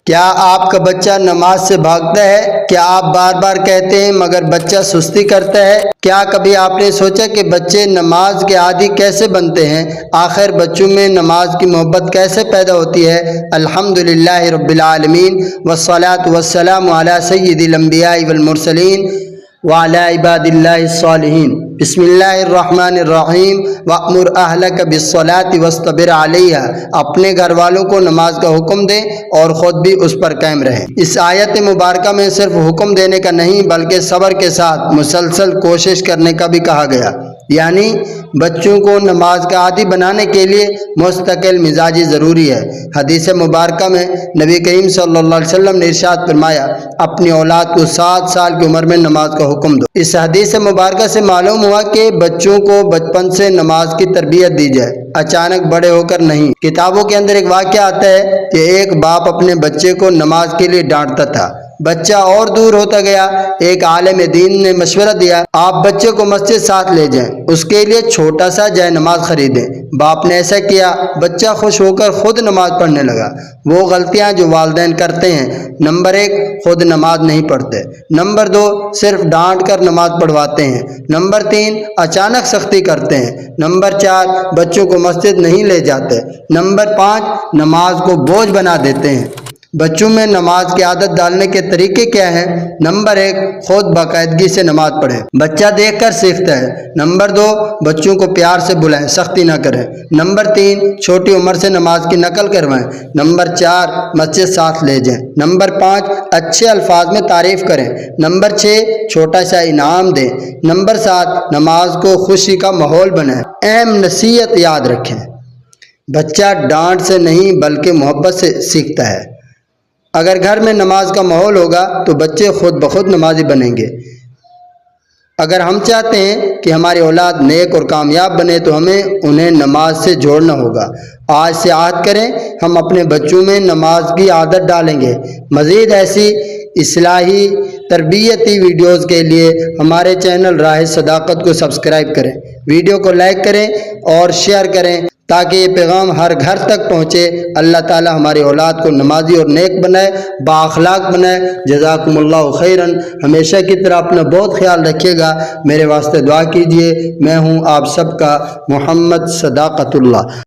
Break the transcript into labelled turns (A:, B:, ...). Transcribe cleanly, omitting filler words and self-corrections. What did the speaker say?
A: کیا آپ کا بچہ نماز سے بھاگتا ہے؟ کیا آپ بار بار کہتے ہیں مگر بچہ سستی کرتا ہے؟ کیا کبھی آپ نے سوچا کہ بچے نماز کے عادی کیسے بنتے ہیں؟ آخر بچوں میں نماز کی محبت کیسے پیدا ہوتی ہے؟ الحمدللہ رب العالمین والصلاة والسلام علی سید الانبیاء والمرسلین وعلی عباد اللہ الصالحین۔ بسم اللہ الرحمن الرحیم وَأْمُرْ أَهْلَكَ بِالصَّلَاةِ وَاصْطَبِرْ عَلَيْهَا۔ اپنے گھر والوں کو نماز کا حکم دیں اور خود بھی اس پر قائم رہیں۔ اس آیت مبارکہ میں صرف حکم دینے کا نہیں بلکہ صبر کے ساتھ مسلسل کوشش کرنے کا بھی کہا گیا، یعنی بچوں کو نماز کا عادی بنانے کے لیے مستقل مزاجی ضروری ہے۔ حدیث مبارکہ میں نبی کریم صلی اللہ علیہ وسلم نے ارشاد فرمایا، اپنی اولاد کو 7 سال کی عمر میں نماز کا حکم دو۔ اس حدیث مبارکہ سے معلوم ہوا کہ بچوں کو بچپن سے نماز کی تربیت دی جائے، اچانک بڑے ہو کر نہیں۔ کتابوں کے اندر ایک واقعہ آتا ہے کہ ایک باپ اپنے بچے کو نماز کے لیے ڈانٹتا تھا، بچہ اور دور ہوتا گیا۔ ایک عالم دین نے مشورہ دیا، آپ بچے کو مسجد ساتھ لے جائیں، اس کے لیے چھوٹا سا جائے نماز خریدیں۔ باپ نے ایسا کیا، بچہ خوش ہو کر خود نماز پڑھنے لگا۔ وہ غلطیاں جو والدین کرتے ہیں، نمبر 1 خود نماز نہیں پڑھتے، نمبر 2 صرف ڈانٹ کر نماز پڑھواتے ہیں، نمبر 3 اچانک سختی کرتے ہیں، نمبر 4 بچوں کو مسجد نہیں لے جاتے، نمبر 5 نماز کو بوجھ بنا دیتے ہیں۔ بچوں میں نماز کی عادت ڈالنے کے طریقے کیا ہیں؟ نمبر 1 خود باقاعدگی سے نماز پڑھیں، بچہ دیکھ کر سیکھتا ہے۔ نمبر 2 بچوں کو پیار سے بلائیں، سختی نہ کریں۔ نمبر 3 چھوٹی عمر سے نماز کی نقل کروائیں۔ نمبر 4 مسجد ساتھ لے جائیں۔ نمبر 5 اچھے الفاظ میں تعریف کریں۔ نمبر 6 چھوٹا سا انعام دیں۔ نمبر 7 نماز کو خوشی کا ماحول بنائیں۔ اہم نصیحت یاد رکھیں، بچہ ڈانٹ سے نہیں بلکہ محبت سے سیکھتا ہے۔ اگر گھر میں نماز کا ماحول ہوگا تو بچے خود بخود نمازی بنیں گے۔ اگر ہم چاہتے ہیں کہ ہماری اولاد نیک اور کامیاب بنے تو ہمیں انہیں نماز سے جوڑنا ہوگا۔ آج سے عہد کریں، ہم اپنے بچوں میں نماز کی عادت ڈالیں گے۔ مزید ایسی اصلاحی تربیتی ویڈیوز کے لیے ہمارے چینل راہ صداقت کو سبسکرائب کریں، ویڈیو کو لائک کریں اور شیئر کریں تاکہ یہ پیغام ہر گھر تک پہنچے۔ اللہ تعالی ہماری اولاد کو نمازی اور نیک بنائے، بااخلاق بنائے۔ جزاکم اللہ خیراً۔ ہمیشہ کی طرح اپنا بہت خیال رکھیے گا، میرے واسطے دعا کیجیے۔ میں ہوں آپ سب کا محمد صداقت اللہ۔